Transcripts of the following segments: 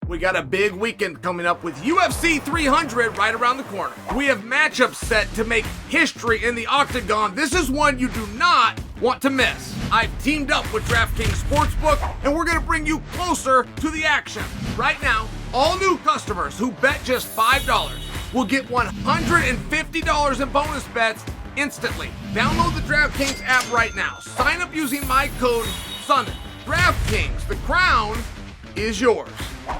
We got a big weekend coming up with UFC 300 right around the corner. We have matchups set to make history in the octagon. This is one you do not want to miss. I've teamed up with DraftKings Sportsbook, and we're going to bring you closer to the action. Right now, all new customers who bet just $5 will get $150 in bonus bets instantly. Download the DraftKings app right now. Sign up using my code Sonnen. DraftKings, the crown is yours.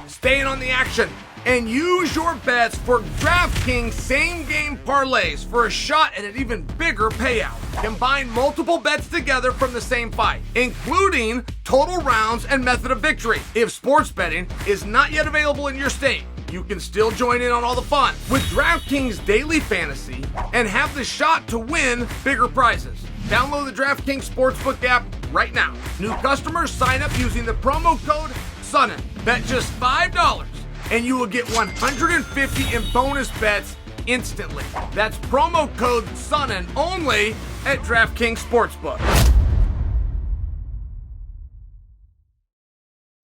Stay in on the action and use your bets for DraftKings same-game parlays for a shot at an even bigger payout. Combine multiple bets together from the same fight, including total rounds and method of victory. If sports betting is not yet available in your state, you can still join in on all the fun with DraftKings Daily Fantasy and have the shot to win bigger prizes. Download the DraftKings Sportsbook app right now. New customers sign up using the promo code Sonnen. Bet just $5 and you will get $150 in bonus bets instantly. That's promo code Sonnen only at DraftKings Sportsbook.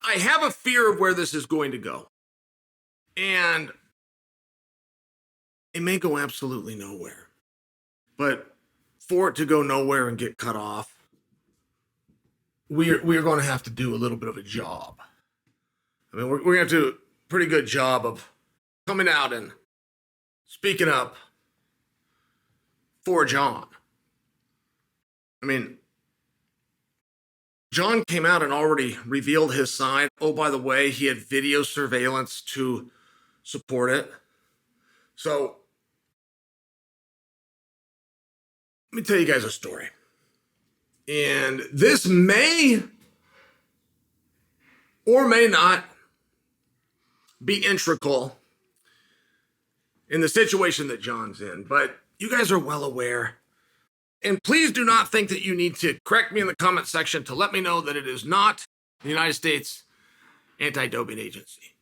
I have a fear of where this is going to go. And it may go absolutely nowhere. But for it to go nowhere and get cut off, we're going to have to do a little bit of a job. I mean, we're going to have to do a pretty good job of coming out and speaking up for Jon. I mean, Jon came out and already revealed his side. Oh, by the way, he had video surveillance to support it. So, let me tell you guys a story. And this may or may not be integral in the situation that Jon's in, but you guys are well aware. And please do not think that you need to correct me in the comment section to let me know that it is not the United States Anti-Doping Agency.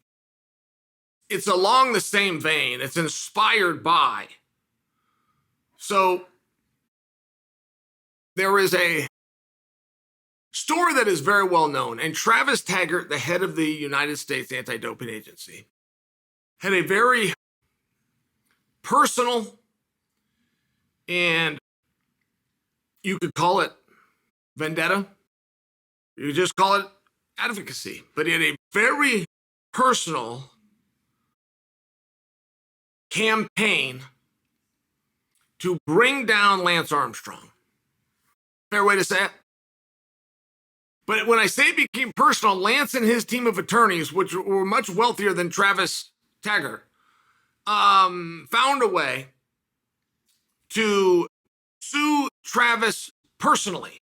It's along the same vein. It's inspired by. So there is a story that is very well known, and Travis Taggart, the head of the United States Anti-Doping Agency, had a very personal and you could call it vendetta. You could just call it advocacy. But he had a very personal campaign to bring down Lance Armstrong. Fair way to say it. But when I say it became personal, Lance and his team of attorneys, which were much wealthier than Travis Taggart, found a way to sue Travis personally.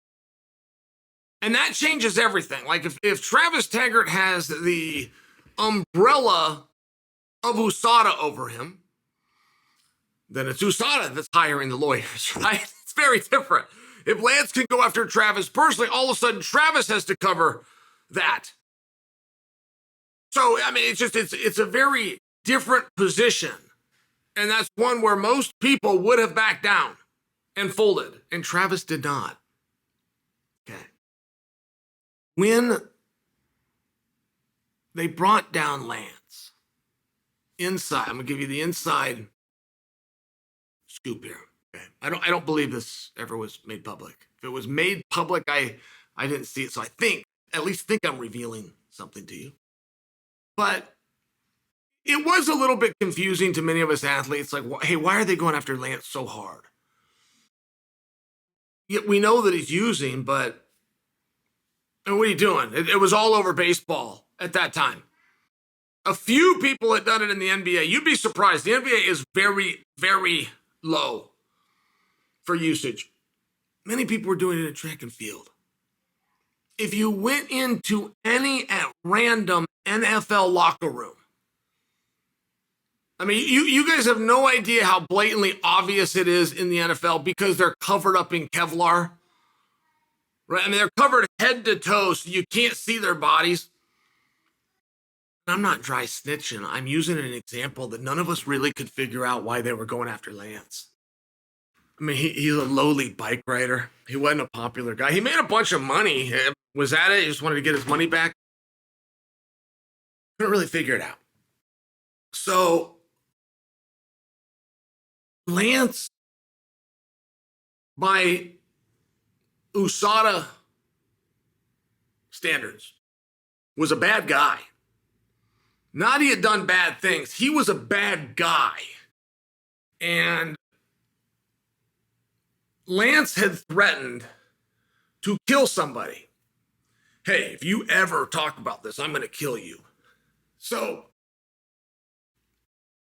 And that changes everything. Like if Travis Taggart has the umbrella of USADA over him, then it's USADA that's hiring the lawyers, right? It's very different. If Lance can go after Travis personally, all of a sudden Travis has to cover that. So, I mean, it's a very different position. And that's one where most people would have backed down and folded. And Travis did not. Okay. When they brought down Lance, inside, I'm going to give you the inside scoop here. Okay. I don't believe this ever was made public. If it was made public, I didn't see it. So I at least think I'm revealing something to you. But it was a little bit confusing to many of us athletes. Like, hey, why are they going after Lance so hard? Yet we know that he's using, but and what are you doing? It was all over baseball at that time. A few people had done it in the NBA. You'd be surprised. The NBA is very, very low for usage. Many people were doing it in track and field. If you went into any random NFL locker room, I mean, you guys have no idea how blatantly obvious it is in the NFL because they're covered up in Kevlar. Right? I mean, they're covered head to toe, so you can't see their bodies. I'm not dry snitching. I'm using an example that none of us really could figure out why they were going after Lance. I mean, he's a lowly bike rider. He wasn't a popular guy. He made a bunch of money. Was that it? He just wanted to get his money back. Couldn't really figure it out. So Lance, by USADA standards, was a bad guy. Not he had done bad things. He was a bad guy. And Lance had threatened to kill somebody. Hey, if you ever talk about this, I'm going to kill you. So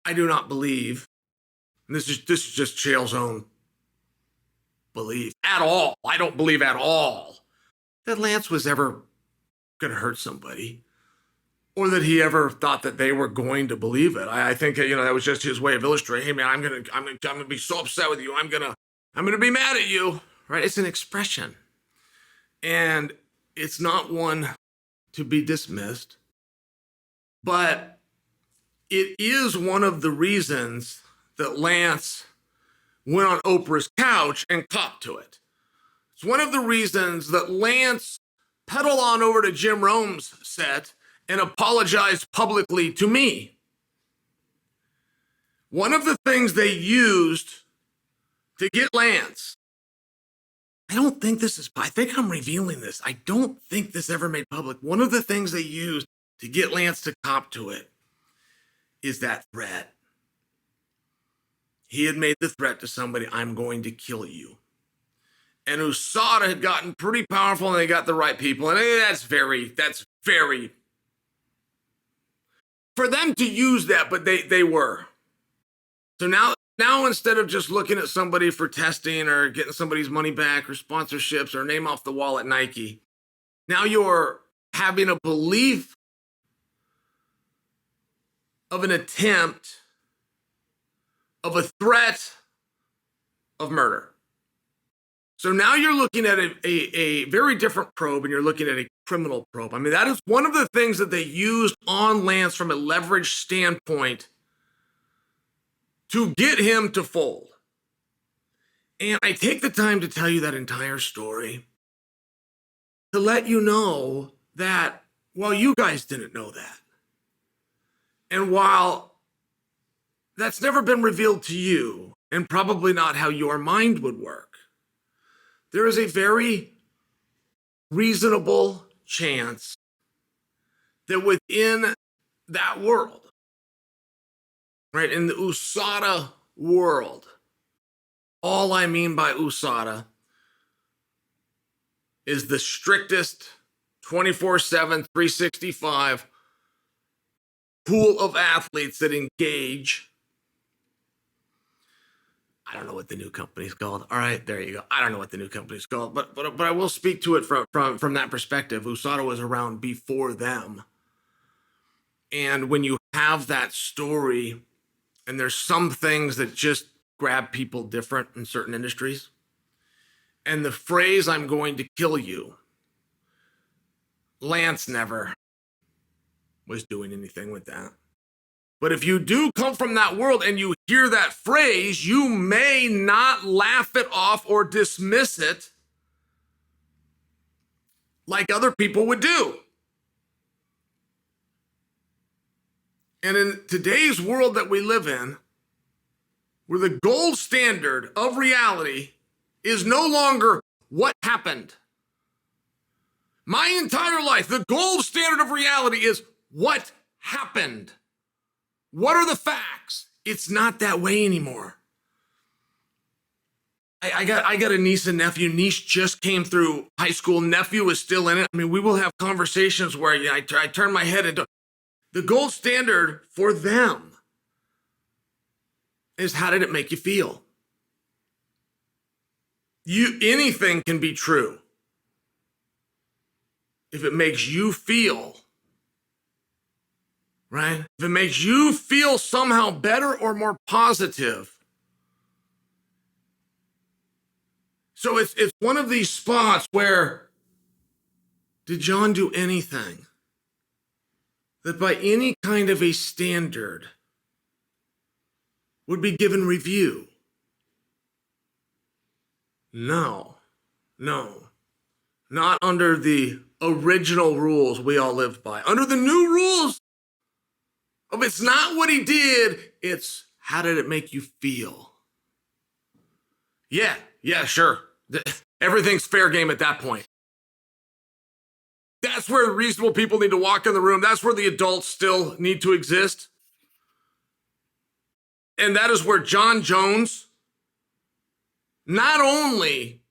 I do not believe, and this is just Chael's own belief at all. I don't believe at all that Lance was ever going to hurt somebody, or that he ever thought that they were going to believe it. I think that was just his way of illustrating. Hey man, I'm gonna be so upset with you. I'm gonna be mad at you. Right? It's an expression, and it's not one to be dismissed. But it is one of the reasons that Lance went on Oprah's couch and copped to it. It's one of the reasons that Lance pedaled on over to Jim Rome's set and apologized publicly to me. One of the things they used to get Lance, I think I'm revealing this. I don't think this ever made public. One of the things they used to get Lance to cop to it is that threat. He had made the threat to somebody, I'm going to kill you. And USADA had gotten pretty powerful, and they got the right people. And that's very, for them to use that, but they were. So now instead of just looking at somebody for testing or getting somebody's money back or sponsorships or name off the wall at Nike, now you're having a belief of an attempt, of a threat of murder. So now you're looking at a very different probe, and you're looking at a criminal probe. I mean, that is one of the things that they used on Lance from a leverage standpoint to get him to fold. And I take the time to tell you that entire story to let you know that while you guys didn't know that, and while that's never been revealed to you, and probably not how your mind would work, there is a very reasonable chance that within that world, right, in the USADA world, all I mean by USADA is the strictest 24/7, 365 pool of athletes that engage. I don't know what the new company's called. All right, there you go. I don't know what the new company's called, but I will speak to it from that perspective. USADA was around before them. And when you have that story, and there's some things that just grab people different in certain industries, and the phrase, I'm going to kill you, Lance never was doing anything with that. But if you do come from that world and you hear that phrase, you may not laugh it off or dismiss it like other people would do. And in today's world that we live in, where the gold standard of reality is no longer what happened. My entire life, the gold standard of reality is what happened. What are the facts? It's not that way anymore. I got a niece and nephew. Niece just came through high school. Nephew is still in it. I mean, we will have conversations where I turn my head and the gold standard for them is, how did it make you feel? Anything can be true if it makes you feel. Right? If it makes you feel somehow better or more positive. So it's one of these spots where, did Jon do anything that by any kind of a standard would be given review? No. Not under the original rules we all lived by. Under the new rules, It's not what he did, it's how did it make you feel? Yeah, sure. Everything's fair game at that point. That's where reasonable people need to walk in the room. That's where the adults still need to exist. And that is where Jon Jones not only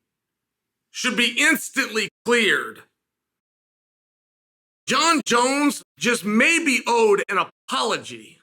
should be instantly cleared, Jon Jones just may be owed an apology